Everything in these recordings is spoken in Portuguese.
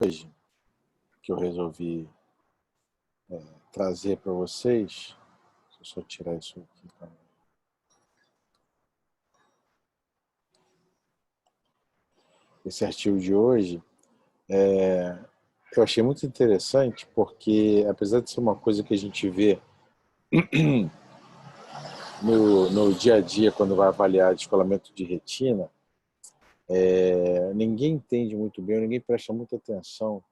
Hoje que eu resolvi trazer para vocês, deixa eu só tirar isso aqui, tá? Esse artigo de hoje, eu achei muito interessante porque, apesar de ser uma coisa que a gente vê no dia a dia quando vai avaliar descolamento de retina, ninguém entende muito bem, ninguém presta muita atenção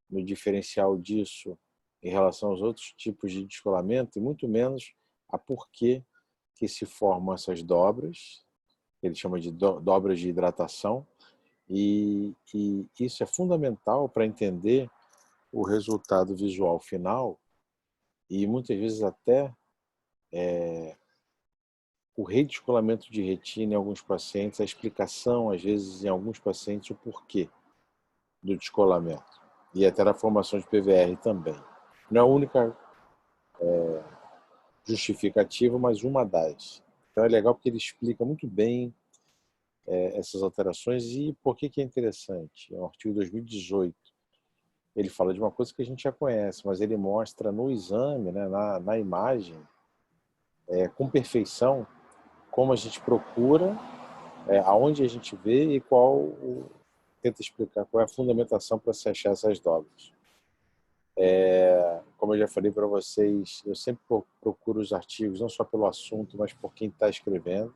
no diferencial disso em relação aos outros tipos de descolamento e muito menos a porquê que se formam essas dobras, que ele chama de dobras de hidratação, e isso é fundamental para entender o resultado visual final e muitas vezes até o redescolamento de retina em alguns pacientes, a explicação, às vezes, em alguns pacientes, o porquê do descolamento. E até da formação de PVR também. Não é a única justificativa, mas uma das. Então é legal porque ele explica muito bem essas alterações e por que é interessante. É um artigo de 2018. Ele fala de uma coisa que a gente já conhece, mas ele mostra no exame, né, na imagem, com perfeição, como a gente procura, aonde a gente vê e tenta explicar qual é a fundamentação para se achar essas dobras. Como eu já falei para vocês, eu sempre procuro os artigos, não só pelo assunto, mas por quem está escrevendo.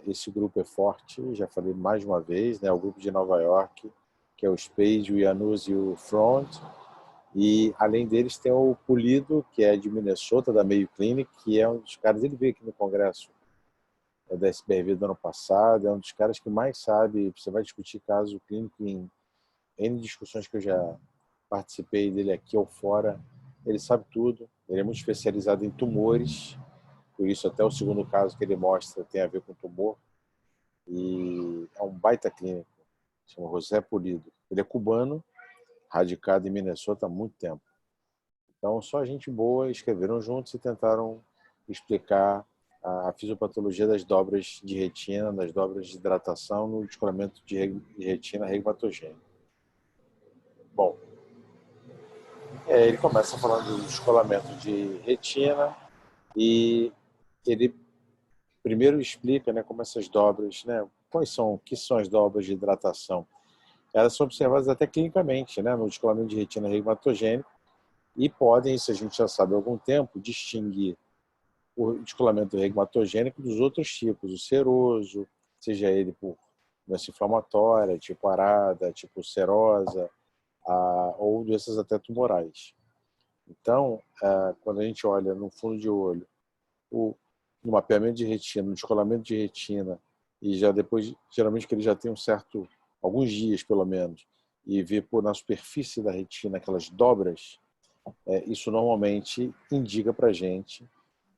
Esse grupo é forte, já falei mais de uma vez, né, o grupo de Nova York, que é o Spade, o Janus e o Front. E, além deles, tem o Pulido, que é de Minnesota, da Mayo Clinic, que é um dos caras, ele veio aqui no congresso da SBRV do ano passado, é um dos caras que mais sabe, você vai discutir caso clínico em N discussões que eu já participei dele aqui ou fora, ele sabe tudo, ele é muito especializado em tumores, por isso até o segundo caso que ele mostra tem a ver com tumor, e é um baita clínico, chama José Pulido. Ele é cubano, radicado em Minnesota há muito tempo. Então, só gente boa escreveram juntos e tentaram explicar a fisiopatologia das dobras de retina, das dobras de hidratação no descolamento de retina reumatogênica. Bom, ele começa falando do descolamento de retina e ele primeiro explica, né, como essas dobras, né, o que são as dobras de hidratação. Elas são observadas até clinicamente, né, no descolamento de retina reumatogênico e podem, isso a gente já sabe há algum tempo, distinguir o descolamento reumatogênico dos outros tipos, o seroso, seja ele por doença inflamatória, tipo arada, tipo serosa, ou doenças até tumorais. Então, quando a gente olha no fundo de olho, no mapeamento de retina, no descolamento de retina, e já depois, geralmente que ele já tem alguns dias pelo menos, e vê na superfície da retina aquelas dobras, isso normalmente indica para a gente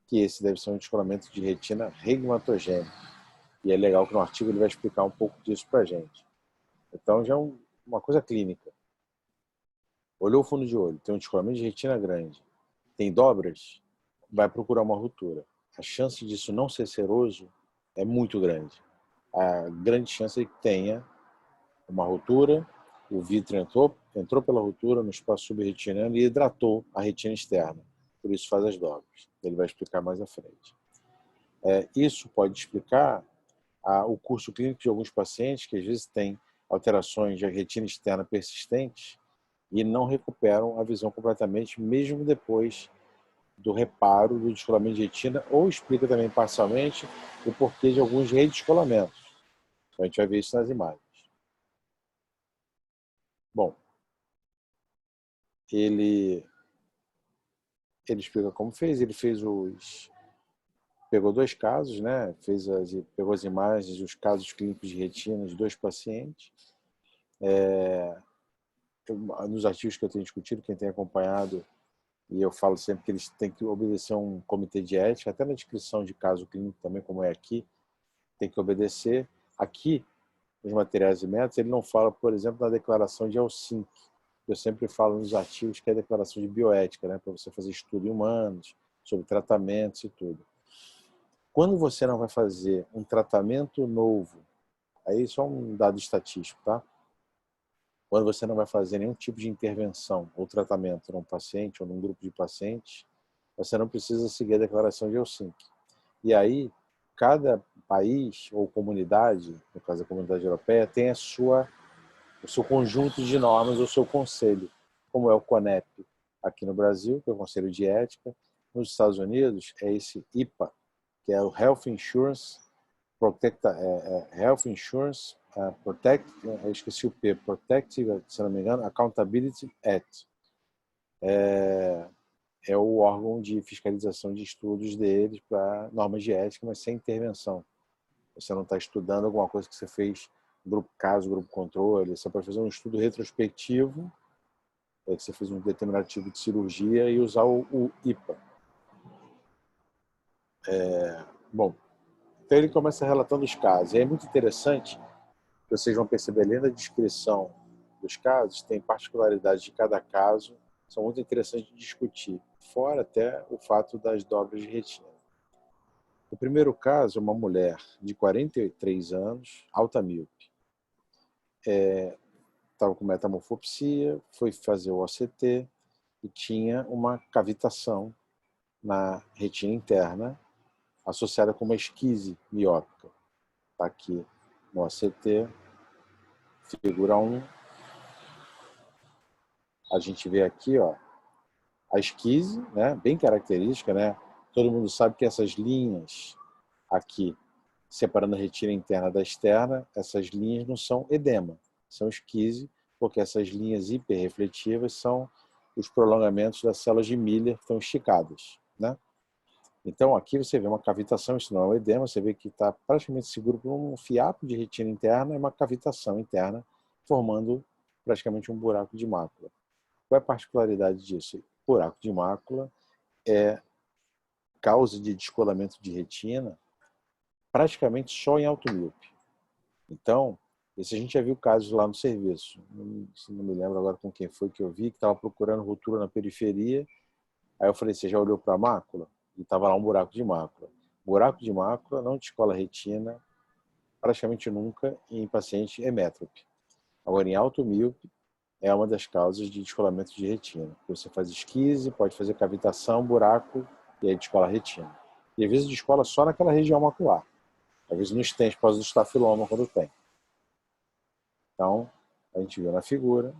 que esse deve ser um descolamento de retina reumatogênico. E é legal que no artigo ele vai explicar um pouco disso para a gente. Então já é uma coisa clínica. Olhou o fundo de olho, tem um descolamento de retina grande, tem dobras, vai procurar uma ruptura. A chance disso não ser seroso é muito grande. A grande chance é que tenha uma ruptura, o vítreo entrou pela ruptura no espaço subretiniano e hidratou a retina externa. Por isso faz as dobras. Ele vai explicar mais à frente. Isso pode explicar o curso clínico de alguns pacientes que às vezes têm alterações de retina externa persistentes e não recuperam a visão completamente, mesmo depois do reparo do descolamento de retina, ou explica também parcialmente o porquê de alguns redescolamentos. Então a gente vai ver isso nas imagens. Bom, ele explica como fez, pegou dois casos, né? Pegou as imagens e os casos clínicos de retina de dois pacientes. Nos artigos que eu tenho discutido, quem tem acompanhado, e eu falo sempre que eles têm que obedecer a um comitê de ética, até na descrição de caso clínico também, como é aqui, tem que obedecer. Aqui, nos materiais e métodos, ele não fala, por exemplo, na declaração de Helsinki. Eu sempre falo nos artigos que é a declaração de bioética, né, para você fazer estudo em humanos, sobre tratamentos e tudo. Quando você não vai fazer um tratamento novo, aí só um dado estatístico, tá? quando você não vai fazer nenhum tipo de intervenção ou tratamento num paciente ou num grupo de pacientes, você não precisa seguir a declaração de Helsinki. E aí, cada país ou comunidade, no caso da comunidade europeia, tem o seu conjunto de normas, o seu conselho, como é o CONEP aqui no Brasil, que é o Conselho de Ética. Nos Estados Unidos, é esse IPA, que é o Health Insurance Health Insurance eu esqueci o P, Protective, se não me engano, Accountability Act. É o órgão de fiscalização de estudos deles para normas de ética, mas sem intervenção. Você não está estudando alguma coisa que você fez grupo caso, grupo controle. Você pode fazer um estudo retrospectivo, que você fez um determinado tipo de cirurgia e usar o IPA. Bom, então ele começa relatando os casos. E é muito interessante, vocês vão perceber ali na descrição dos casos, tem particularidades de cada caso, são muito interessantes de discutir, fora até o fato das dobras de retina. O primeiro caso é uma mulher de 43 anos, alta míope. Estava com metamorfopsia, foi fazer o OCT e tinha uma cavitação na retina interna associada com uma esquise miópica. Está aqui no OCT, figura 1. A gente vê aqui, ó, a esquise, né, bem característica, né? Todo mundo sabe que essas linhas aqui, separando a retina interna da externa, essas linhas não são edema, são esquise, porque essas linhas hiperrefletivas são os prolongamentos das células de Miller que estão esticadas, né? Então, aqui você vê uma cavitação, isso não é um edema, você vê que está praticamente seguro por um fiapo de retina interna e uma cavitação interna, formando praticamente um buraco de mácula. Qual é a particularidade disso? Buraco de mácula é causa de descolamento de retina praticamente só em alto míope. Então, esse a gente já viu casos lá no serviço. Não me lembro agora com quem foi que eu vi, que estava procurando ruptura na periferia. Aí eu falei, você já olhou para a mácula? E estava lá um buraco de mácula. Buraco de mácula não descola a retina praticamente nunca em paciente hemétrope. Agora, em alto míope, é uma das causas de descolamento de retina. Você faz esquise, pode fazer cavitação, buraco, e aí descola a retina. E às vezes descola só naquela região macular. Às vezes não estende por causa do estafiloma quando tem. Então, a gente viu na figura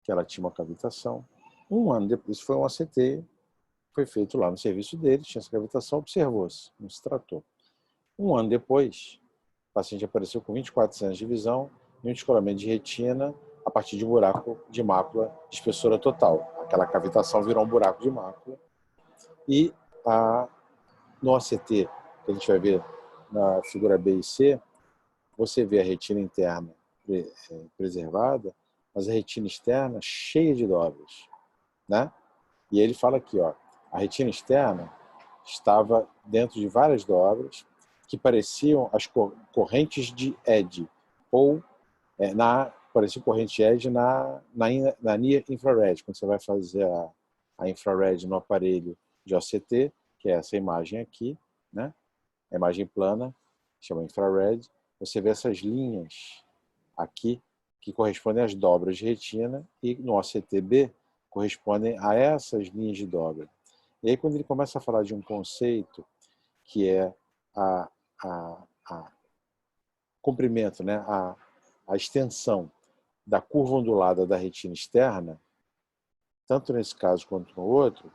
que ela tinha uma cavitação. Um ano depois, isso foi um ACT, foi feito lá no serviço dele, tinha essa cavitação, observou-se, não se tratou. Um ano depois, o paciente apareceu com 24 centímetros de visão e um descolamento de retina a partir de um buraco de mácula de espessura total. Aquela cavitação virou um buraco de mácula. E no ACT, que a gente vai ver na figura B e C, você vê a retina interna preservada, mas a retina externa cheia de dobras, né? E ele fala aqui, ó, a retina externa estava dentro de várias dobras que pareciam as correntes de Edge, ou parecia corrente de Edge na near infrared, quando você vai fazer a infrared no aparelho de OCT, que é essa imagem aqui, né? A imagem plana, chama infrared, você vê essas linhas aqui que correspondem às dobras de retina e no OCT-B correspondem a essas linhas de dobra. E aí quando ele começa a falar de um conceito que é a comprimento, né? a extensão da curva ondulada da retina externa, tanto nesse caso quanto no outro,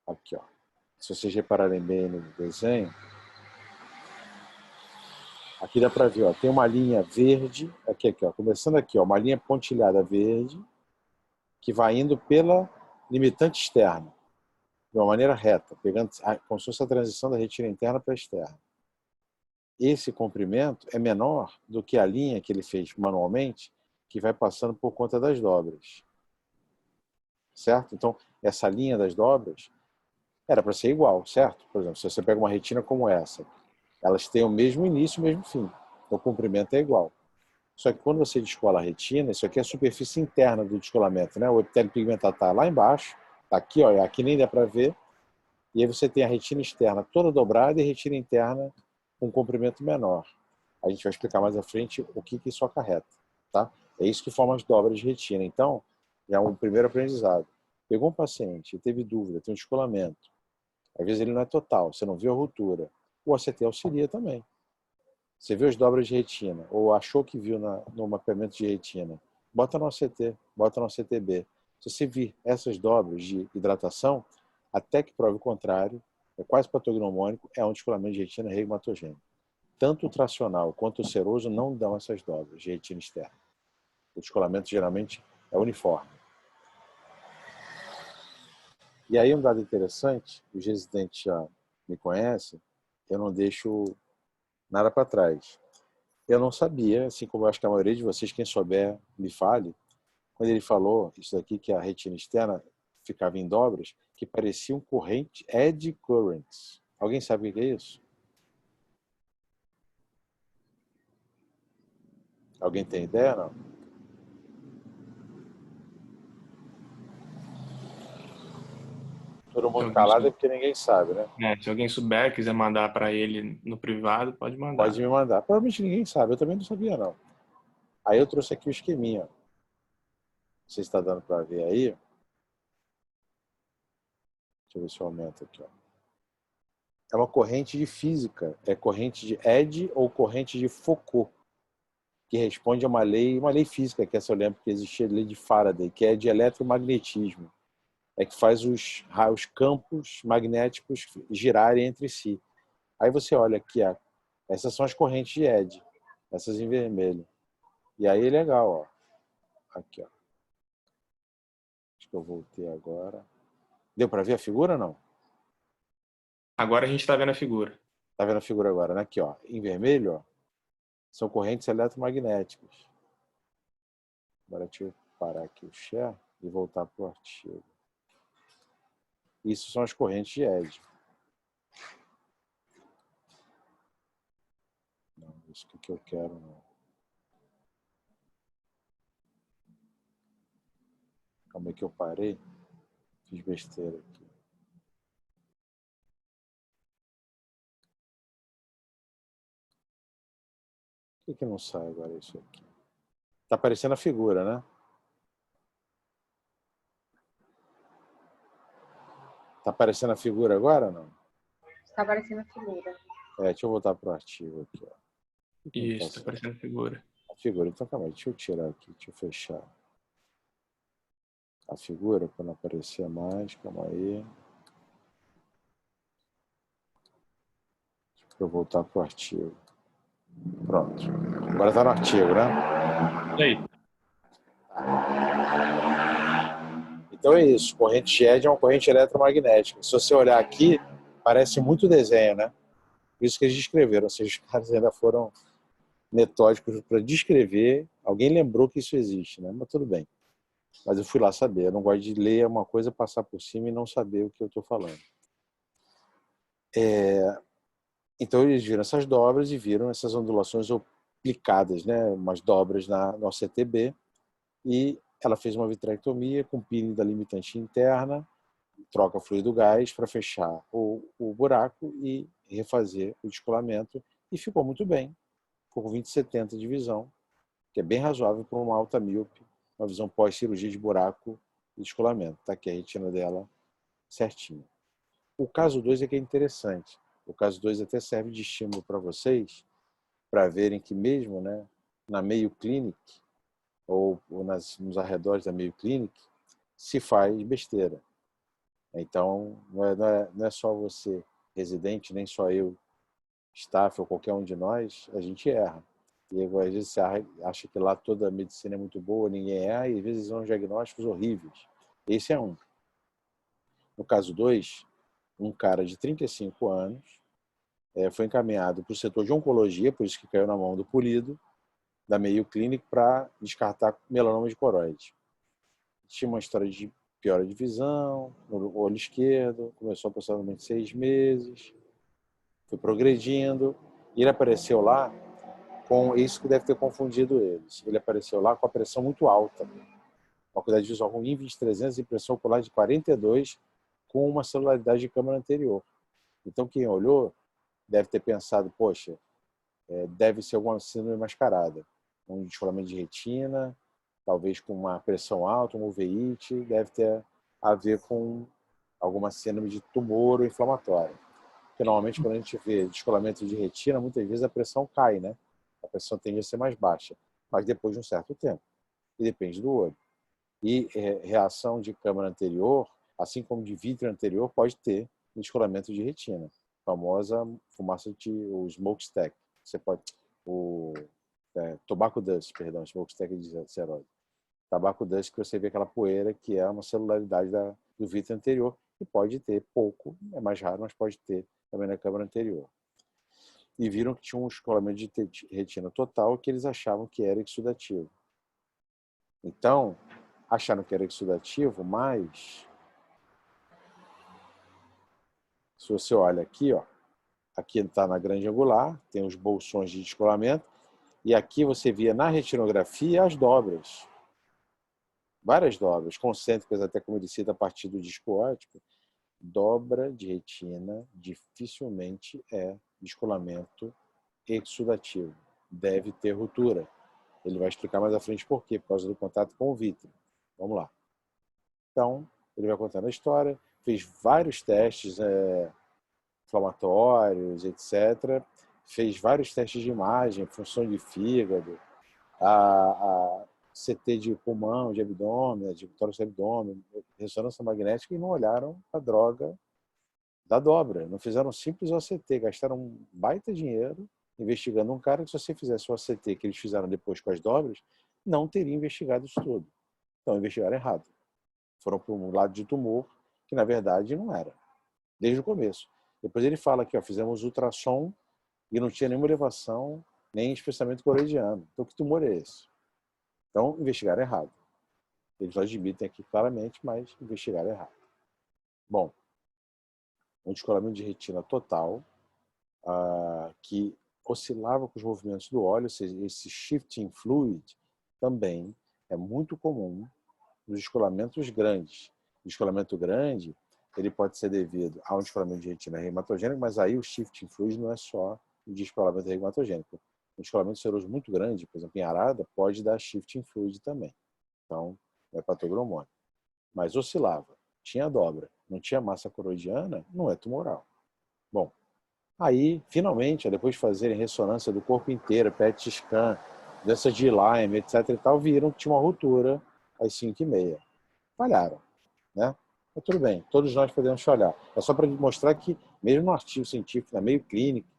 aqui, ó, se vocês repararem bem no desenho, aqui dá para ver, ó, tem uma linha verde, aqui, ó, começando aqui, ó, uma linha pontilhada verde, que vai indo pela limitante externa, de uma maneira reta, pegando como se fosse a transição da retina interna para a externa. Esse comprimento é menor do que a linha que ele fez manualmente, que vai passando por conta das dobras. Certo? Então, essa linha das dobras era para ser igual, certo? Por exemplo, se você pega uma retina como essa, elas têm o mesmo início e o mesmo fim. O comprimento é igual. Só que quando você descola a retina, isso aqui é a superfície interna do descolamento, né? O epitélio pigmentado está lá embaixo, está aqui, ó, aqui nem dá para ver. E aí você tem a retina externa toda dobrada e a retina interna com um comprimento menor. A gente vai explicar mais à frente o que isso acarreta, tá? É isso que forma as dobras de retina. Então, já é um primeiro aprendizado. Pegou um paciente, teve dúvida, tem um descolamento. Às vezes ele não é total, você não viu a ruptura. O OCT auxilia também. Você viu as dobras de retina, ou achou que viu no mapeamento de retina, bota no OCT, bota no OCTB. Se você vir essas dobras de hidratação, até que prove o contrário, é quase patognomônico, é um descolamento de retina regumatogênico. Tanto o tracional quanto o seroso não dão essas dobras de retina externa. O descolamento geralmente é uniforme. E aí um dado interessante, os residentes já me conhecem, eu não deixo nada para trás. Eu não sabia, assim como eu acho que a maioria de vocês, quem souber, me fale, quando ele falou isso daqui, que a retina externa ficava em dobras, que pareciam corrente eddy currents. Alguém sabe o que é isso? Alguém tem ideia, não? Todo Se mundo alguém, calado é porque ninguém sabe, né? se alguém souber, quiser mandar para ele no privado, pode Pode mandar. me mandar. Provavelmente ninguém sabe, eu também não sabia, não. Aí eu trouxe aqui o esqueminha. Não sei se está dando para ver aí. Deixa eu ver se eu aumento aqui. Ó. É uma corrente de física. É corrente de Eddy ou corrente de Foucault, que responde a uma lei física, que essa eu lembro que existia, a lei de Faraday, que é de eletromagnetismo. É que faz os campos magnéticos girarem entre si. Aí você olha aqui, ó, essas são as correntes de Eddy, essas em vermelho. E aí é legal, ó. Aqui, ó. Acho que eu voltei agora. Deu para ver a figura ou não? Agora a gente está vendo a figura. Tá vendo a figura agora, né? Aqui, ó. Em vermelho, ó, são correntes eletromagnéticas. Agora deixa eu parar aqui o share e voltar para o artigo. Isso são as correntes de Eddy. Não, isso que eu quero não. Calma aí que eu parei. Fiz besteira aqui. Por que não sai agora isso aqui? Tá aparecendo a figura, né? Tá aparecendo a figura agora ou não? Está aparecendo a figura. Deixa eu voltar pro artigo aqui, ó. Por que não tá Isso, está saindo? aparecendo a figura. A figura, então calma aí, deixa eu tirar aqui, deixa eu fechar a figura para não aparecer mais, calma aí. Deixa eu voltar pro artigo. Pronto. Agora tá no artigo, né? E aí? Então é isso, corrente GED é uma corrente eletromagnética. Se você olhar aqui, parece muito desenho, né? Por isso que eles descreveram, ou seja, os caras ainda foram metódicos para descrever. Alguém lembrou que isso existe, né? Mas tudo bem. Mas eu fui lá saber. Eu não gosto de ler uma coisa, passar por cima e não saber o que eu estou falando. Então eles viram essas dobras e viram essas ondulações aplicadas, né? Umas dobras no CTB. E ela fez uma vitrectomia com pílida limitante interna, troca fluido gás para fechar o buraco e refazer o descolamento. E ficou muito bem. Ficou com 20/70 de visão, que é bem razoável para uma alta míope, uma visão pós-cirurgia de buraco e descolamento. Está aqui a retina dela certinho. O caso 2 é que é interessante. O caso 2 até serve de estímulo para vocês, para verem que mesmo, né, na Mayo Clinic, ou nos arredores da Mayo Clinic, se faz besteira. Então, não é só você, residente, nem só eu, staff ou qualquer um de nós, a gente erra. E às vezes você acha que lá toda a medicina é muito boa, ninguém erra, e às vezes são diagnósticos horríveis. Esse é um. No caso 2, um cara de 35 anos foi encaminhado para o setor de oncologia, por isso que caiu na mão do Polido, da Mayo Clinic, para descartar melanoma de coroide. Tinha uma história de piora de visão, no olho esquerdo, começou aproximadamente 6 meses, foi progredindo, e ele apareceu lá com isso que deve ter confundido eles. Ele apareceu lá com a pressão muito alta, uma qualidade visual ruim, 20/300 e pressão ocular de 42, com uma celularidade de câmara anterior. Então quem olhou deve ter pensado, poxa, deve ser alguma síndrome mascarada, um descolamento de retina, talvez com uma pressão alta, uma uveíte, deve ter a ver com alguma síndrome de tumor ou inflamatória. Porque normalmente quando a gente vê descolamento de retina, muitas vezes a pressão cai, né? A pressão tende a ser mais baixa, mas depois de um certo tempo. E depende do olho. E reação de câmara anterior, assim como de vítreo anterior, pode ter descolamento de retina. A famosa fumaça o smokestack. Você pode... tobacco dust, perdão, smokestack de ceróide. Tabaco dust, que você vê aquela poeira que é uma celularidade do vítreo anterior, e pode ter pouco, é mais raro, mas pode ter também na câmara anterior. E viram que tinha um descolamento de retina total que eles achavam que era exudativo. Então, acharam que era exudativo, mas se você olha aqui, ó, aqui está na grande angular, tem os bolsões de descolamento, e aqui você via na retinografia as dobras. Várias dobras, concêntricas, até como ele cita a partir do disco óptico. Dobra de retina dificilmente é descolamento exudativo. Deve ter ruptura. Ele vai explicar mais à frente por quê, por causa do contato com o vítreo. Vamos lá. Então, ele vai contando a história, fez vários testes inflamatórios, etc. Fez vários testes de imagem, função de fígado, a CT de pulmão, de abdômen, de tórax de abdômen, ressonância magnética, e não olharam a droga da dobra. Não fizeram um simples OCT, gastaram um baita dinheiro investigando um cara que, se você fizesse o OCT que eles fizeram depois com as dobras, não teria investigado isso tudo. Então, investigaram errado. Foram para um lado de tumor, que na verdade não era, desde o começo. Depois ele fala que fizemos ultrassom e não tinha nenhuma elevação, nem espessamento coroidiano. Então, que tumor é esse? Então, investigaram errado. Eles admitem aqui claramente, mas investigaram errado. Bom, um descolamento de retina total, que oscilava com os movimentos do óleo, ou seja, esse shifting fluid também é muito comum nos descolamentos grandes. O descolamento grande, ele pode ser devido a um descolamento de retina reumatogênico, mas aí o shifting fluid não é só o descolamento reumatogênico. Um descolamento seroso muito grande, por exemplo, em arada, pode dar shifting fluid também. Então, é patogromônio. Mas oscilava, tinha dobra, não tinha massa coroidiana, não é tumoral. Bom, aí, finalmente, depois de fazerem ressonância do corpo inteiro, PET scan, doenças de Lyme, etc. e tal, viram que tinha uma ruptura às 5h30. Falharam, né? Mas tudo bem, todos nós podemos falhar. É só para mostrar que, mesmo no artigo científico, na meio clínico,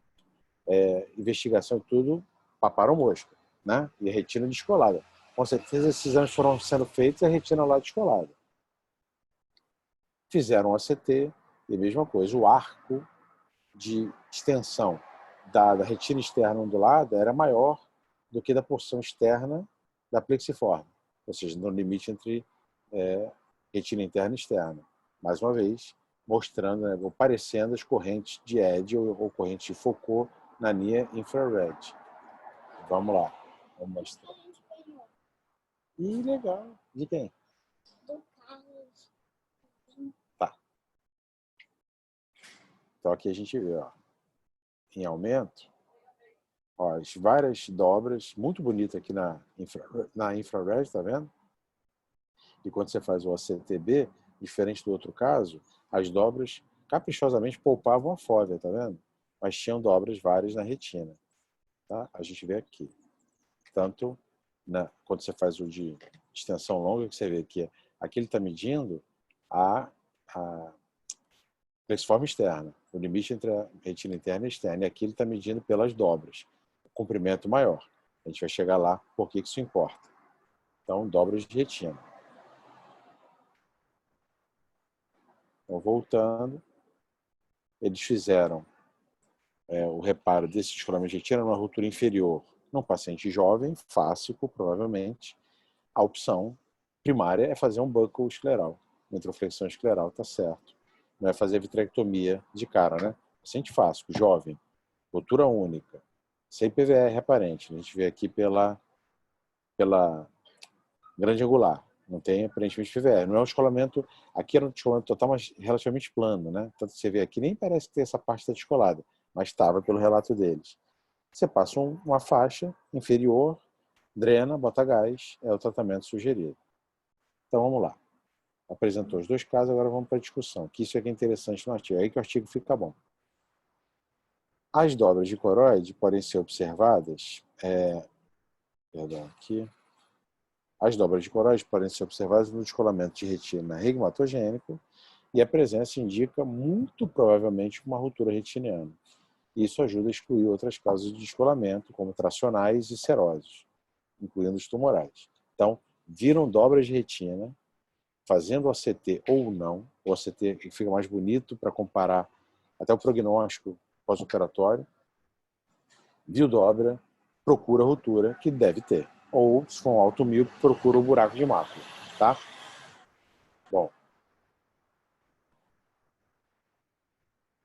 investigação e tudo, paparam mosca, né? E a retina descolada. Com certeza, esses exames foram sendo feitos e a retina lá descolada. Fizeram o ACT e a mesma coisa. O arco de extensão da retina externa ondulada era maior do que da porção externa da plexiforme, ou seja, no limite entre retina interna e externa. Mais uma vez, mostrando, né, ou parecendo as correntes de Eddy ou correntes de Foucault na linha infrared. Vamos lá, vamos mostrar. Ih, legal. De quem? Do Carlos. Tá. Então aqui a gente vê, ó, em aumento, ó, as várias dobras, muito bonito aqui na infrared, tá vendo? E quando você faz o ACTB, diferente do outro caso, as dobras caprichosamente poupavam a fóvea, tá vendo? Mas tinham dobras várias na retina. Tá? A gente vê aqui. Tanto quando você faz o de extensão longa, que você vê que aqui ele está medindo a plexiforme externa, o limite entre a retina interna e externa. E aqui ele está medindo pelas dobras, o comprimento maior. A gente vai chegar lá, por que isso importa. Então, dobras de retina. Então, voltando, eles fizeram o reparo desse descolamento de retina numa ruptura inferior num paciente jovem, fásico, provavelmente. A opção primária é fazer um buccal escleral, metroflexão escleral, tá certo. Não é fazer vitrectomia de cara, né? Paciente fásico, jovem, ruptura única, sem PVR aparente. A gente vê aqui pela grande angular. Não tem aparentemente PVR. Não é um descolamento, aqui era um descolamento total, mas relativamente plano, né? Tanto que você vê aqui, nem parece ter essa parte da descolada, mas estava pelo relato deles. Você passa uma faixa inferior, drena, bota gás, é o tratamento sugerido. Então vamos lá. Apresentou os dois casos, agora vamos para a discussão, que isso é que é interessante no artigo, é aí que o artigo fica bom. As dobras de coroide podem ser observadas, as dobras de coroide podem ser observadas no descolamento de retina regmatogênico e a presença indica muito provavelmente uma ruptura retiniana. Isso ajuda a excluir outras causas de descolamento, como tracionais e serosos, incluindo os tumorais. Então, viram dobras de retina, fazendo OCT ou não, o OCT fica mais bonito para comparar até o prognóstico pós-operatório, viu dobra, procura ruptura, que deve ter. Ou, se for um alto míope, procura o buraco de mácula, tá? Bom.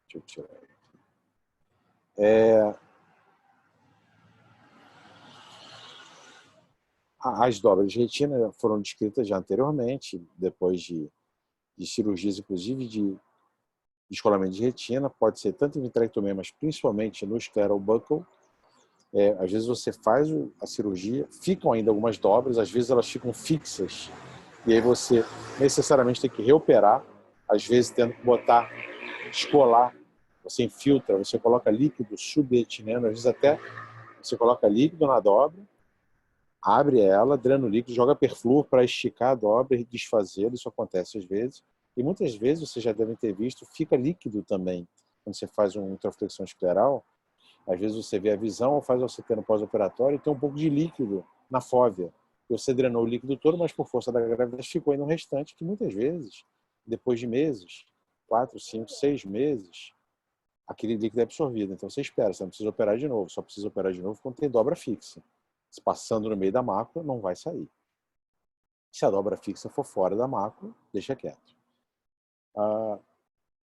Deixa eu tirar aqui. As dobras de retina foram descritas já anteriormente, depois de cirurgias, inclusive de descolamento de retina, pode ser tanto em vitrectomia, mas principalmente no scleral buckle. Às vezes você faz a cirurgia, ficam ainda algumas dobras, às vezes elas ficam fixas, e aí você necessariamente tem que reoperar, às vezes tendo que botar, descolar, você infiltra, você coloca líquido subretiniano, às vezes até você coloca líquido na dobra, abre ela, drena o líquido, joga perfluor para esticar a dobra e desfazer, isso acontece às vezes. E muitas vezes, vocês já devem ter visto, fica líquido também. Quando você faz uma intraflexão escleral, às vezes você vê a visão ou faz o OCT no pós-operatório e tem um pouco de líquido na fóvea. Você drenou o líquido todo, mas por força da gravidade ficou aí no restante, que muitas vezes, depois de meses, 4, 5, 6 meses, aquele líquido é absorvido. Então você espera, você não precisa operar de novo, só precisa operar de novo quando tem dobra fixa. Se passando no meio da mácula, não vai sair. Se a dobra fixa for fora da mácula, deixa quieto.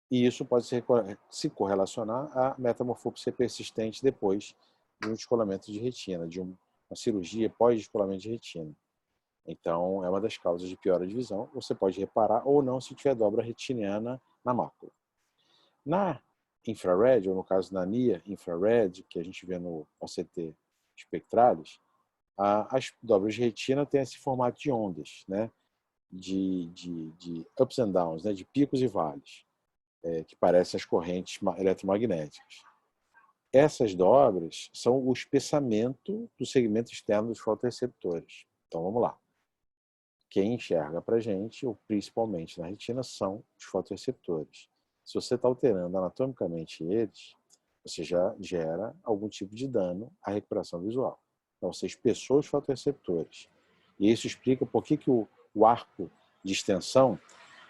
E isso pode se correlacionar à metamorfopsia persistente depois de um descolamento de retina, de uma cirurgia pós-descolamento de retina. Então, é uma das causas de piora de visão. Você pode reparar ou não se tiver dobra retiniana na mácula. Na infrared, ou no caso na NIA infrared, que a gente vê no OCT espectralis, as dobras de retina têm esse formato de ondas, né? de ups and downs, né? De picos e vales, que parecem as correntes eletromagnéticas. Essas dobras são o espessamento do segmento externo dos fotorreceptores. Então vamos lá. Quem enxerga para a gente, ou principalmente na retina, são os fotorreceptores. Se você está alterando anatomicamente eles, você já gera algum tipo de dano à recuperação visual. Então, você espessou os fotorreceptores. E isso explica por que o arco de extensão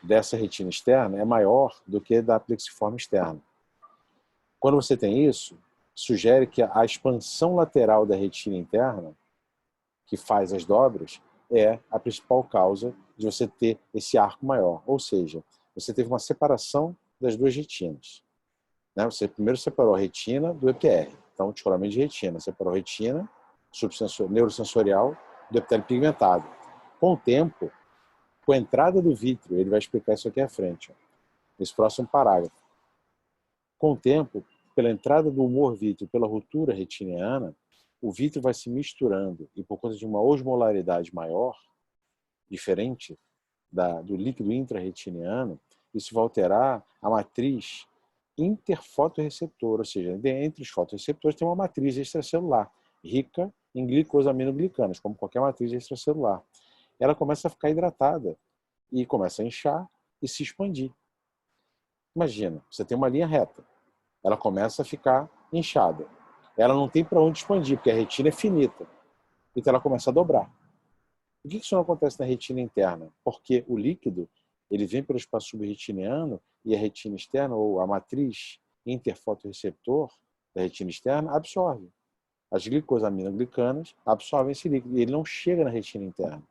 dessa retina externa é maior do que da plexiforme externa. Quando você tem isso, sugere que a expansão lateral da retina interna, que faz as dobras, é a principal causa de você ter esse arco maior. Ou seja, você teve uma separação das duas retinas. Você primeiro separou a retina do EPR. Então, descolamento de retina. Separou a retina neurosensorial do epitélio pigmentado. Com o tempo, com a entrada do vítreo, ele vai explicar isso aqui à frente, nesse próximo parágrafo. Com o tempo, pela entrada do humor vítreo, pela ruptura retiniana, o vítreo vai se misturando e por conta de uma osmolaridade maior, diferente do líquido intrarretiniano, isso vai alterar a matriz interfotorreceptora, ou seja, entre os fotorreceptores tem uma matriz extracelular, rica em glicosaminoglicanas, como qualquer matriz extracelular. Ela começa a ficar hidratada e começa a inchar e se expandir. Imagina, você tem uma linha reta, ela começa a ficar inchada. Ela não tem para onde expandir, porque a retina é finita. Então ela começa a dobrar. Por que isso não acontece na retina interna? Porque o líquido ele vem pelo espaço subretiniano e a retina externa, ou a matriz interfotorreceptor da retina externa, absorve. As glicosaminoglicanas absorvem esse líquido e ele não chega na retina interna.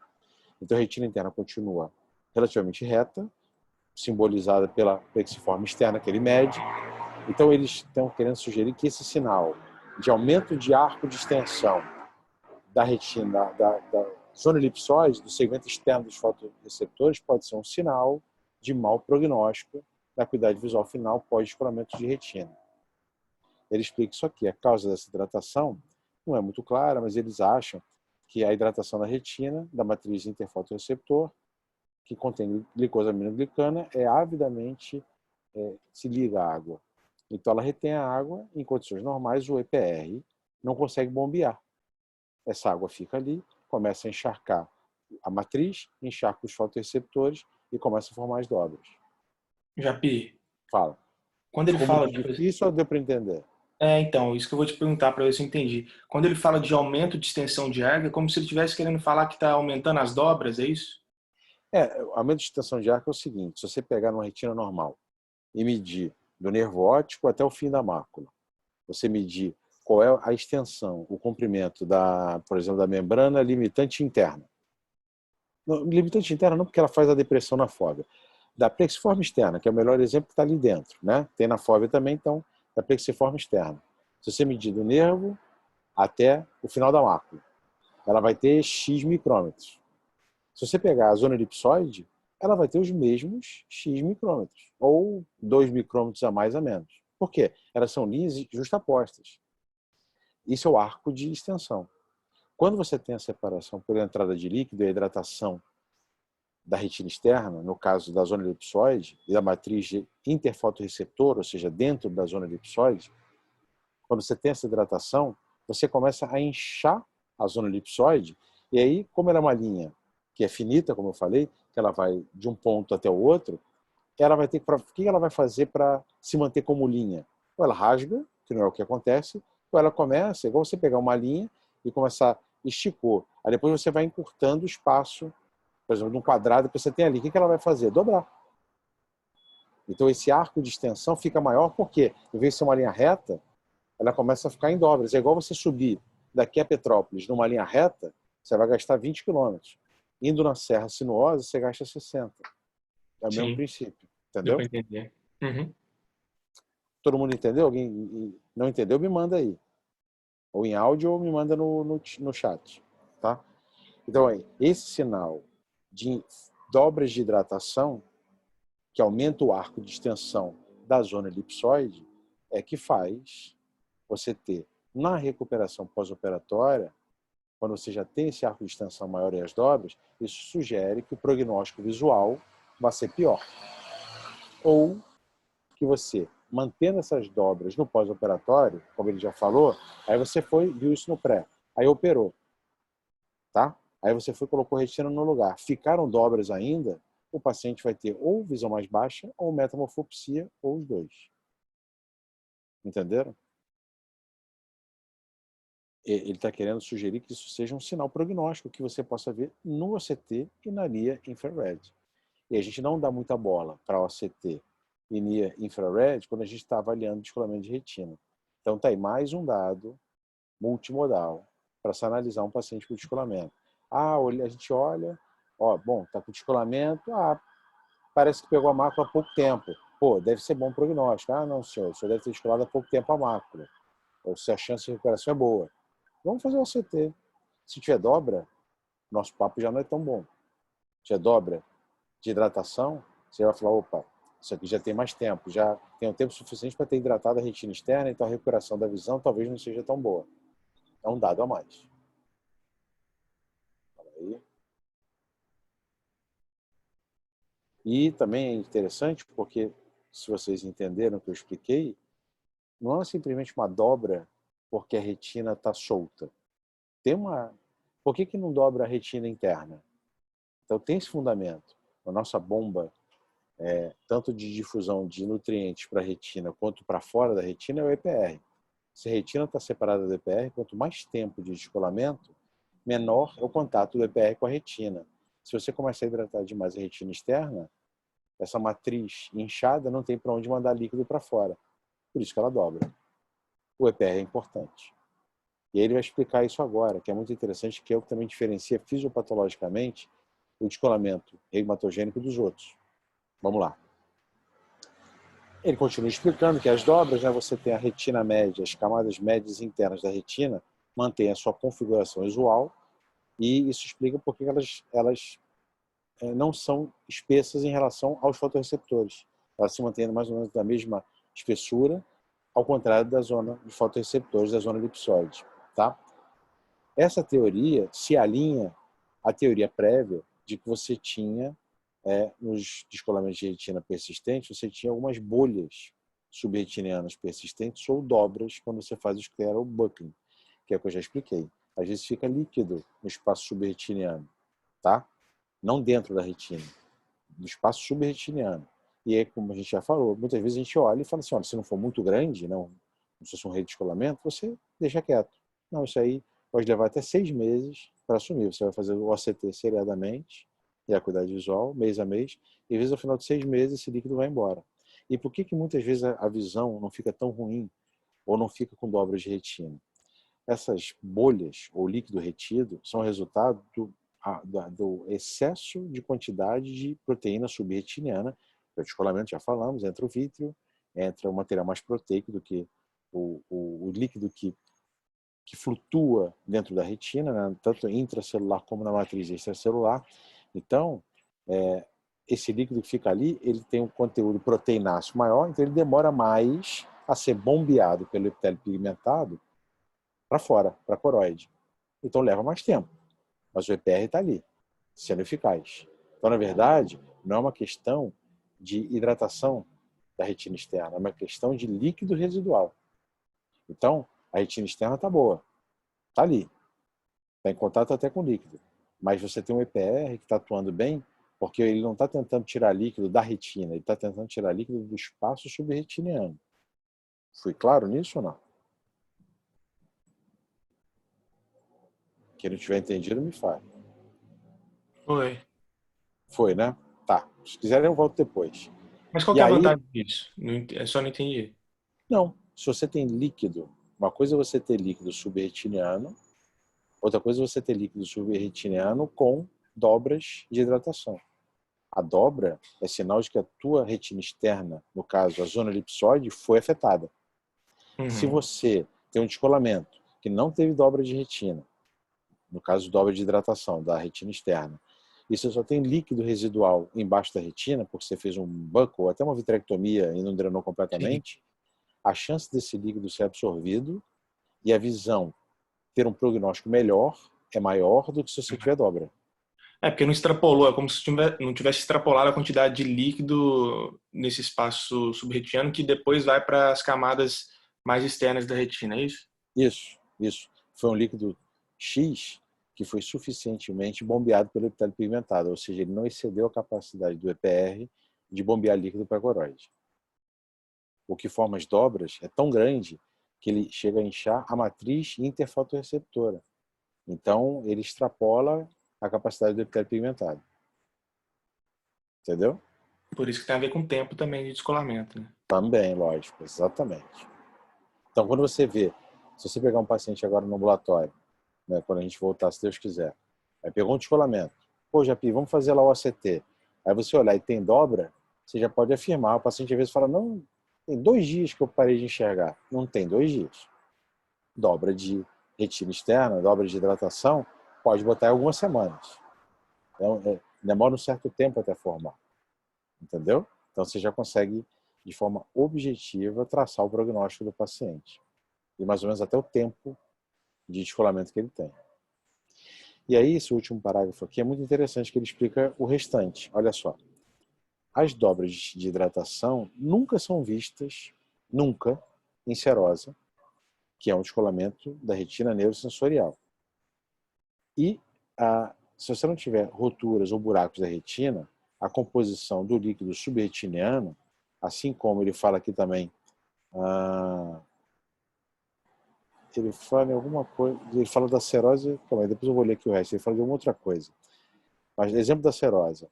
Então a retina interna continua relativamente reta, simbolizada pela plexiforme externa que ele mede. Então eles estão querendo sugerir que esse sinal de aumento de arco de extensão da retina, da zona elipsoide, do segmento externo dos fotorreceptores, pode ser um sinal de mau prognóstico da acuidade visual final pós-descolamento de retina. Ele explica isso aqui. A causa dessa hidratação não é muito clara, mas eles acham que é a hidratação da retina, da matriz interfotorreceptor, que contém glicosaminoglicana, avidamente se liga à água. Então, ela retém a água, em condições normais, o EPR não consegue bombear. Essa água fica ali, começa a encharcar a matriz, encharca os fotorreceptores e começa a formar as dobras. Japi, Fala. quando ele Ficou fala muito difícil ou deu para entender? Então, isso que eu vou te perguntar para ver se eu entendi. Quando ele fala de aumento de extensão de arco, é como se ele estivesse querendo falar que está aumentando as dobras, é isso? Aumento de extensão de arco é o seguinte: se você pegar numa retina normal e medir do nervo óptico até o fim da mácula, você medir qual é a extensão, o comprimento por exemplo, da membrana limitante interna. Não, limitante interna não, porque ela faz a depressão na fóvea. Da plexiforme externa, que é o melhor exemplo que está ali dentro, né? Tem na fóvea também, então, da plexiforme externa. Se você medir do nervo até o final da mácula, ela vai ter X micrômetros. Se você pegar a zona elipsoide, ela vai ter os mesmos X micrômetros, ou 2 micrômetros a mais a menos. Por quê? Elas são linhas justapostas. Isso é o arco de extensão. Quando você tem a separação por entrada de líquido e a hidratação da retina externa, no caso da zona elipsoide, e da matriz interfotorreceptor, ou seja, dentro da zona elipsoide, quando você tem essa hidratação, você começa a inchar a zona elipsoide, e aí, como ela é uma linha que é finita, como eu falei, que ela vai de um ponto até o outro, ela vai ter o que ela vai fazer para se manter como linha? Ou ela rasga, que não é o que acontece, ou ela começa, igual você pegar uma linha e começar a esticar. Aí depois você vai encurtando o espaço, por exemplo, de um quadrado que você tem ali. O que ela vai fazer? Dobrar. Então esse arco de extensão fica maior porque, em vez de ser uma linha reta, ela começa a ficar em dobras. É igual você subir daqui a Petrópolis numa linha reta, você vai gastar 20 quilômetros. Indo na Serra Sinuosa, você gasta 60. É o mesmo Sim, princípio. deu Entendeu? para entender. Uhum. Todo mundo entendeu? Alguém não entendeu? Me manda aí. Ou em áudio ou me manda no chat. Tá? Então, esse sinal de dobras de hidratação, que aumenta o arco de extensão da zona elipsoide, é que faz você ter, na recuperação pós-operatória, quando você já tem esse arco de extensão maior e as dobras, isso sugere que o prognóstico visual vai ser pior. Ou que você, mantendo essas dobras no pós-operatório, como ele já falou, aí você viu isso no pré, aí operou, tá? Aí você colocou a retina no lugar. Ficaram dobras ainda, o paciente vai ter ou visão mais baixa, ou metamorfopsia, ou os dois. Entenderam? Ele está querendo sugerir que isso seja um sinal prognóstico que você possa ver no OCT e na NIA infrared. E a gente não dá muita bola para OCT e NIA infrared quando a gente está avaliando descolamento de retina. Então está aí mais um dado multimodal para se analisar um paciente com descolamento. A gente olha, bom, está com descolamento, parece que pegou a mácula há pouco tempo. Pô, deve ser bom prognóstico. Não, senhor, o senhor deve ter descolado há pouco tempo a mácula. Ou se a chance de recuperação é boa. Vamos fazer o CT. Se tiver dobra, nosso papo já não é tão bom. Se tiver dobra de hidratação, você vai falar, opa, isso aqui já tem mais tempo, já tem um tempo suficiente para ter hidratado a retina externa, então a recuperação da visão talvez não seja tão boa. É um dado a mais. Aí. E também é interessante porque, se vocês entenderam o que eu expliquei, não é simplesmente uma dobra porque a retina está solta. Por que não dobra a retina interna? Então tem esse fundamento. A nossa bomba, tanto de difusão de nutrientes para a retina quanto para fora da retina, é o EPR. Se a retina está separada do EPR, quanto mais tempo de descolamento, menor é o contato do EPR com a retina. Se você começar a hidratar demais a retina externa, essa matriz inchada não tem para onde mandar líquido para fora. Por isso que ela dobra. O EPR é importante. E aí ele vai explicar isso agora, que é muito interessante, que é o que também diferencia fisiopatologicamente o descolamento reumatogênico dos outros. Vamos lá. Ele continua explicando que as dobras, você tem a retina média, as camadas médias internas da retina, mantêm a sua configuração usual, e isso explica por que elas não são espessas em relação aos fotorreceptores. Elas se mantêm mais ou menos da mesma espessura, ao contrário da zona de fotorreceptores, da zona elipsoide. Tá? essa teoria se alinha à teoria prévia de que você tinha, nos descolamentos de retina persistentes, você tinha algumas bolhas subretinianas persistentes ou dobras quando você faz o scleral buckling, que é o que eu já expliquei. Às vezes fica líquido no espaço subretiniano, tá? Não dentro da retina, no espaço subretiniano. E aí, como a gente já falou, muitas vezes a gente olha e fala assim, olha, se não for muito grande, não se fosse um redescolamento, você deixa quieto. Não, isso aí pode levar até 6 meses para assumir. Você vai fazer o OCT seriadamente, e a acuidade visual, mês a mês, e às vezes ao final de 6 meses esse líquido vai embora. E por que muitas vezes a visão não fica tão ruim ou não fica com dobras de retina? Essas bolhas ou líquido retido são resultado do excesso de quantidade de proteína subretiniana. O descolamento, já falamos, entra o vítreo, entra o material mais proteico do que o líquido que flutua dentro da retina, né? Tanto intracelular como na matriz extracelular. Então, esse líquido que fica ali, ele tem um conteúdo proteináceo maior, então ele demora mais a ser bombeado pelo epitélio pigmentado para fora, para a coroide. Então leva mais tempo, mas o EPR está ali, sendo eficaz. Então, na verdade, não é uma questão de hidratação da retina externa, é uma questão de líquido residual. Então, a retina externa está boa, está ali, está em contato até com o líquido. Mas você tem um EPR que está atuando bem, porque ele não está tentando tirar líquido da retina, ele está tentando tirar líquido do espaço subretiniano. Fui claro nisso ou não? Quem não tiver entendido, me fale. Foi. Foi, né? Tá. Se quiserem, eu volto depois. Mas qual E que é a aí, vantagem disso? Eu só não entendi. não. Se você tem líquido, uma coisa é você ter líquido subretiniano, outra coisa é você ter líquido subretiniano com dobras de hidratação. A dobra é sinal de que a tua retina externa, no caso a zona elipsoide, foi afetada. Se Uhum. você tem um descolamento que não teve dobra de retina, no caso dobra de hidratação da retina externa, e você só tem líquido residual embaixo da retina, porque você fez um buckle ou até uma vitrectomia e não drenou completamente, a chance desse líquido ser absorvido e a visão ter um prognóstico melhor é maior do que se você tiver dobra. É, porque não extrapolou, é como se não tivesse extrapolado a quantidade de líquido nesse espaço subretiano que depois vai para as camadas mais externas da retina, é isso? Isso. Foi um líquido X que foi suficientemente bombeado pelo epitélio pigmentado, ou seja, ele não excedeu a capacidade do EPR de bombear líquido para a coroide. O que forma as dobras é tão grande que ele chega a inchar a matriz interfotorreceptora. Então, ele extrapola a capacidade do epitélio pigmentado. Entendeu? Por isso que tem a ver com o tempo também de descolamento, né? Também, lógico, exatamente. Então, quando você vê, se você pegar um paciente agora no ambulatório, né, quando a gente voltar, se Deus quiser, aí pegou um descolamento, pô, Japi, vamos fazer lá o OCT. Aí você olhar e tem dobra, você já pode afirmar. O paciente às vezes fala, não, tem 2 dias que eu parei de enxergar. Não tem 2 dias. Dobra de retina externa, dobra de hidratação, pode botar em algumas semanas. Então, demora um certo tempo até formar. Entendeu? Então você já consegue, de forma objetiva, traçar o prognóstico do paciente. E mais ou menos até o tempo de descolamento que ele tem. E aí, esse último parágrafo aqui é muito interessante, que ele explica o restante. Olha só. As dobras de hidratação nunca são vistas, nunca, em serosa, que é um descolamento da retina neurosensorial. E se você não tiver roturas ou buracos da retina, a composição do líquido subretiniano, assim como ele fala aqui também, ele fala em alguma coisa, ele fala da serose, calma aí, depois eu vou ler aqui o resto, ele fala de alguma outra coisa. Mas, exemplo da serosa,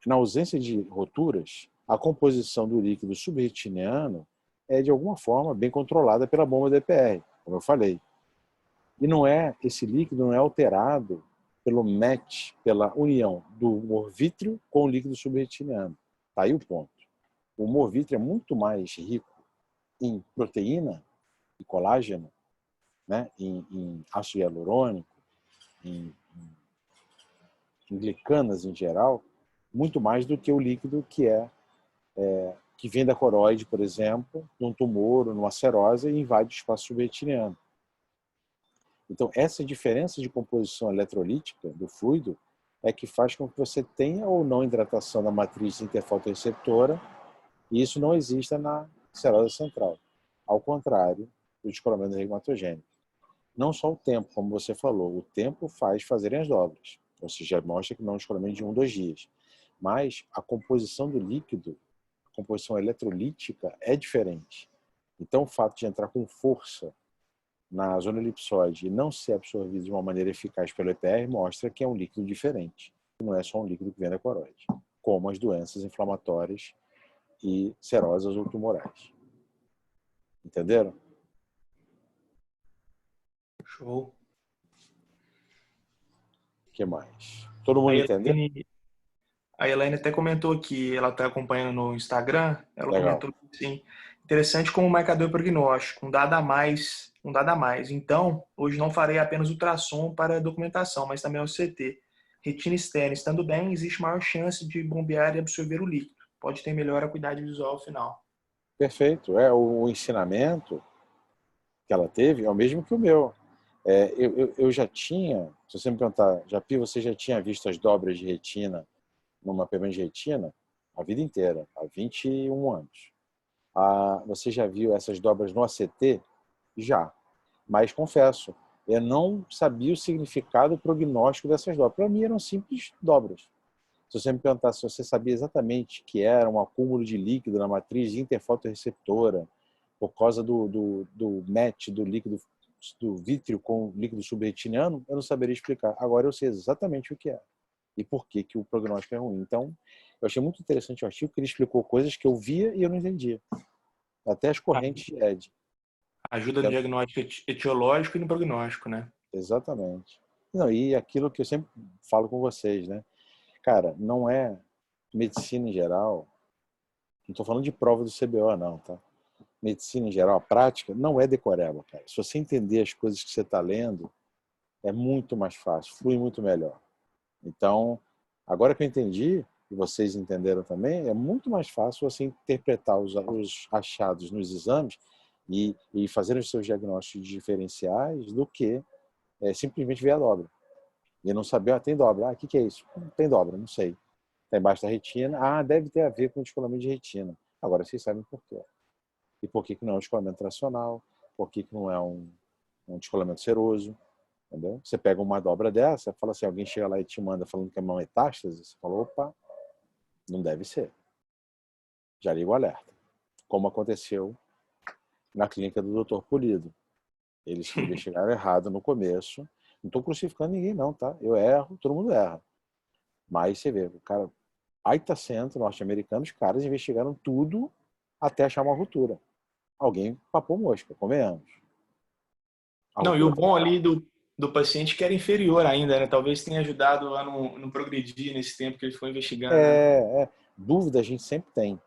na ausência de roturas, a composição do líquido subretiniano é, de alguma forma, bem controlada pela bomba DPR, como eu falei. E esse líquido não é alterado pelo match, pela união do humor vítreo com o líquido subretiniano. Está aí o ponto. O humor vítreo é muito mais rico em proteína e colágeno, né? em ácido hialurônico, em glicanas em geral, muito mais do que o líquido que vem da coroide, por exemplo, num tumor ou numa serose e invade o espaço subretiniano. Então, essa diferença de composição eletrolítica do fluido é que faz com que você tenha ou não hidratação da matriz interfotorreceptora, e isso não exista na serose central. Ao contrário do descolamento regumatogênico. Não só o tempo, como você falou, o tempo faz fazerem as dobras, ou seja, mostra que não é um descolamento de 1, 2 dias. Mas a composição do líquido, a composição eletrolítica é diferente. Então, o fato de entrar com força na zona elipsoide e não ser absorvido de uma maneira eficaz pelo EPR mostra que é um líquido diferente. Não é só um líquido que vem da coroide, como as doenças inflamatórias e serosas ou tumorais. Entenderam? Show. O que mais? Todo mundo entendeu? A Elaine até comentou aqui, ela está acompanhando no Instagram, ela Legal. comentou assim, interessante como marcador prognóstico, um dado a mais, um dado a mais. Então, hoje não farei apenas ultrassom para documentação, mas também o CT. Retina externa estando bem, existe maior chance de bombear e absorver o líquido. Pode ter melhor acuidade visual ao final. Perfeito. O ensinamento que ela teve é o mesmo que o meu. Eu já tinha, se você me perguntar, Japi, você já tinha visto as dobras de retina no mapeamento de retina? A vida inteira, há 21 anos. Você já viu essas dobras no ACT? Já. Mas, confesso, eu não sabia o significado prognóstico dessas dobras. Para mim, eram simples dobras. Se você me perguntar se você sabia exatamente que era um acúmulo de líquido na matriz interfotorreceptora por causa do match do líquido do vítreo com o líquido subretiniano, eu não saberia explicar. Agora eu sei exatamente o que é e por que o prognóstico é ruim. Então, eu achei muito interessante o artigo, que ele explicou coisas que eu via e eu não entendia. Até as correntes de ED. Ajuda no diagnóstico etiológico e no prognóstico, né? Exatamente. Não, e aquilo que eu sempre falo com vocês, né? Cara, não é medicina em geral, não estou falando de prova do CBO, não, tá? Medicina em geral, a prática, não é decoreba, cara. Se você entender as coisas que você está lendo, é muito mais fácil, flui muito melhor. Então, agora que eu entendi, e vocês entenderam também, é muito mais fácil você interpretar os achados nos exames e fazer os seus diagnósticos diferenciais do que simplesmente ver a dobra. E não saber, tem dobra. O que é isso? Tem dobra, não sei. Está embaixo da retina. Deve ter a ver com o descolamento de retina. Agora vocês sabem por quê. E por que não é um descolamento tracional, por que não é um descolamento seroso. Entendeu? Você pega uma dobra dessa, fala assim, alguém chega lá e te manda falando que é uma metástase, você fala, opa, não deve ser. Já liga o alerta. Como aconteceu na clínica do Dr. Polido. Eles investigaram errado no começo. Não estou crucificando ninguém não, tá? Eu erro, todo mundo erra. Mas você vê, o cara, Aita Centro, norte-americano, os caras investigaram tudo até achar uma ruptura. Alguém papou mosca, convenhamos. Não, e o bom ali do paciente que era inferior ainda, né? Talvez tenha ajudado a não progredir nesse tempo que ele foi investigando. Né? Dúvida a gente sempre tem.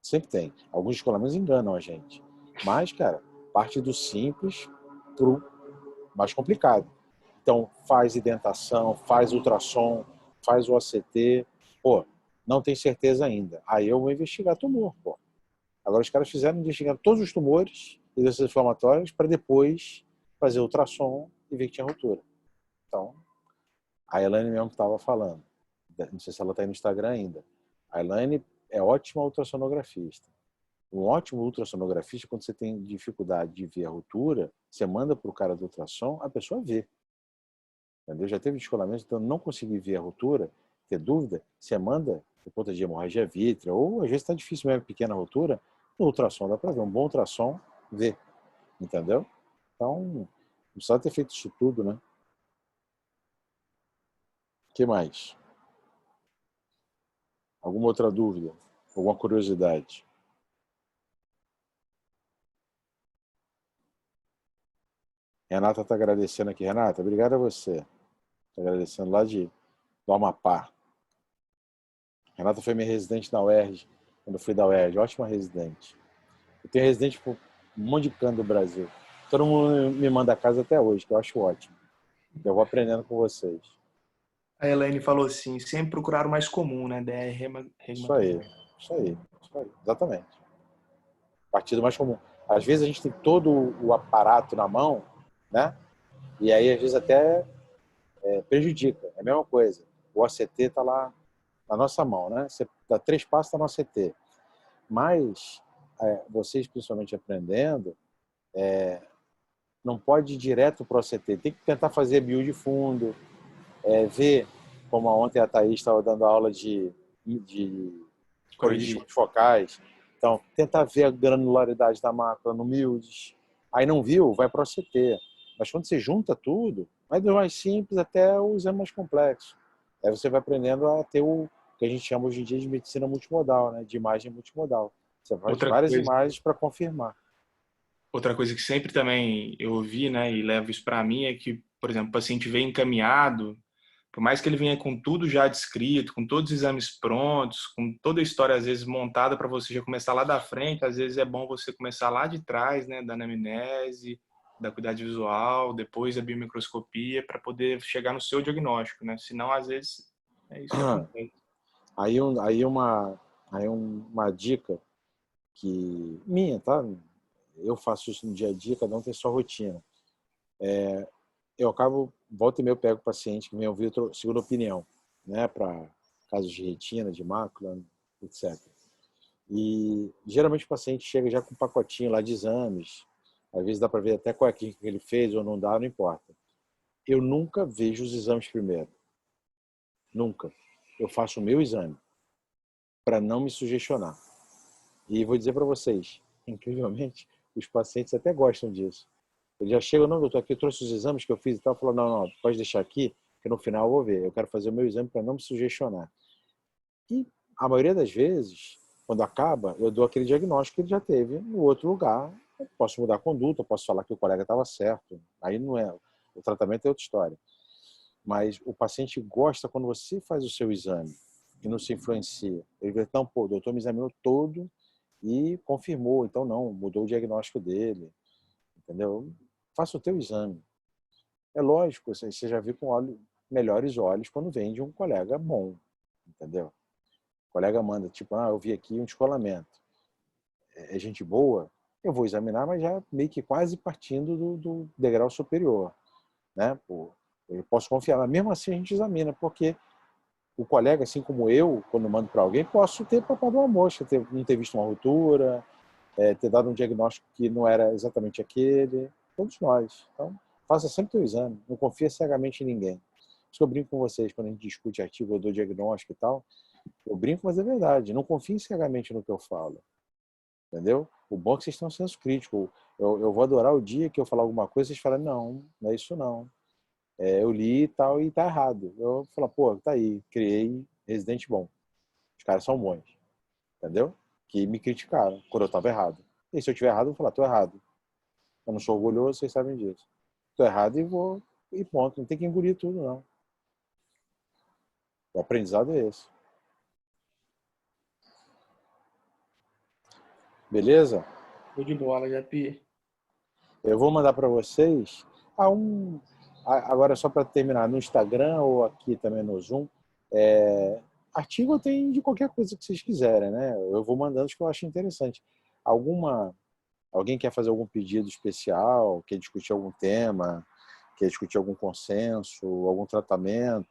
Sempre tem. Alguns descolamentos enganam a gente. Mas, cara, parte do simples pro mais complicado. Então, faz identação, faz ultrassom, faz o ACT. Pô, não tem certeza ainda. Aí eu vou investigar tumor, pô. Agora os caras fizeram investigar todos os tumores e doenças inflamatórias para depois fazer ultrassom e ver que tinha ruptura. Então, a Elaine mesmo estava falando. Não sei se ela está aí no Instagram ainda. A Elaine é ótima ultrassonografista. Um ótimo ultrassonografista, quando você tem dificuldade de ver a ruptura, você manda para o cara do ultrassom, a pessoa vê. Entendeu? Já teve descolamento, então não consegui ver a ruptura, ter dúvida, você manda por conta de hemorragia vítrea, ou às vezes está difícil mesmo, pequena ruptura, no ultrassom dá para ver. Um bom ultrassom vê. Entendeu? Então, não precisa ter feito isso tudo, né? O que mais? Alguma outra dúvida? Alguma curiosidade? Renata está agradecendo aqui. Renata, obrigado a você. Está agradecendo lá do Amapá. Renata foi minha residente na UERJ, quando eu fui da UERJ. Ótima residente. Eu tenho residente por um monte de canto do Brasil. Todo mundo me manda a casa até hoje, que eu acho ótimo. Eu vou aprendendo com vocês. A Elaine falou assim, sempre procurar o mais comum, né? DR, Isso aí, isso aí, isso aí. Exatamente. Partido mais comum. Às vezes a gente tem todo o aparato na mão, né? E aí, às vezes, até prejudica. É a mesma coisa. O OCT está lá na nossa mão, né? Você dá 3 passos, está no OCT. Mas, vocês, principalmente aprendendo, não pode ir direto para o OCT. Tem que tentar fazer build de fundo, ver, como ontem a Thaís estava dando aula de corrigir Corrigir. focais. Então, tentar ver a granularidade da mácula no MILDS. Aí não viu, vai para o OCT. Mas quando você junta tudo, vai do mais simples até o exame mais complexo. Aí você vai aprendendo a ter o que a gente chama hoje em dia de medicina multimodal, né? De imagem multimodal. Você faz Outra várias coisa, imagens para confirmar. outra coisa que sempre também eu ouvi, né, e levo isso para mim é que, por exemplo, o paciente vem encaminhado, por mais que ele venha com tudo já descrito, com todos os exames prontos, com toda a história às vezes montada para você já começar lá da frente, às vezes é bom você começar lá de trás, né, da anamnese, da acuidade visual, depois a biomicroscopia, para poder chegar no seu diagnóstico, né? Senão, às vezes, é isso que acontece. Aí uma dica que minha, tá? Eu faço isso no dia a dia, cada um tem sua rotina. Eu acabo, volta e meia eu pego o paciente que vem ouvir segunda opinião, né, para casos de retina, de mácula, etc. E geralmente o paciente chega já com um pacotinho lá de exames, às vezes dá para ver até qual é a clínica que ele fez ou não dá, não importa. Eu nunca vejo os exames primeiro, nunca. Eu faço o meu exame para não me sugestionar. E vou dizer para vocês, incrivelmente, os pacientes até gostam disso. Ele já chega, não, doutor, aqui eu trouxe os exames que eu fiz e tal. Falou, não, pode deixar aqui, que no final eu vou ver. Eu quero fazer o meu exame para não me sugestionar. E a maioria das vezes, quando acaba, eu dou aquele diagnóstico que ele já teve no outro lugar. Eu posso mudar a conduta, posso falar que o colega estava certo. Aí não é, o tratamento é outra história. Mas o paciente gosta quando você faz o seu exame e não se influencia. Ele vê, não, pô, o doutor me examinou todo e confirmou. Então, não, mudou o diagnóstico dele. Entendeu? Faça o teu exame. É lógico, você já viu com melhores olhos quando vem de um colega bom, entendeu? O colega manda, tipo, eu vi aqui um descolamento. É gente boa? Eu vou examinar, mas já meio que quase partindo do degrau superior, né? Pô, eu posso confiar, mas mesmo assim a gente examina, porque o colega, assim como eu, quando mando para alguém, posso ter papado uma mosca, não ter visto uma ruptura, ter dado um diagnóstico que não era exatamente aquele, todos nós. Então, faça sempre o exame, não confia cegamente em ninguém. Por isso que eu brinco com vocês, quando a gente discute artigo, eu dou diagnóstico e tal, eu brinco, mas é verdade, não confie cegamente no que eu falo, entendeu? O bom é que vocês têm um senso crítico. Eu vou adorar o dia que eu falar alguma coisa, vocês falam, não é isso não. Eu li e tal e tá errado. Eu vou falar, pô, tá aí, criei Resident bom. Os caras são bons, entendeu? Que me criticaram quando eu estava errado. E se eu estiver errado, eu vou falar, tô errado. Eu não sou orgulhoso, vocês sabem disso. Tô errado e vou, e ponto. Não tem que engolir tudo, não. O aprendizado é esse. Beleza? Show de bola, Japi. Eu vou mandar para vocês agora só para terminar, no Instagram ou aqui também no Zoom, artigo tem de qualquer coisa que vocês quiserem, né? Eu vou mandando os que eu acho interessante. Alguém quer fazer algum pedido especial, quer discutir algum tema, quer discutir algum consenso, algum tratamento,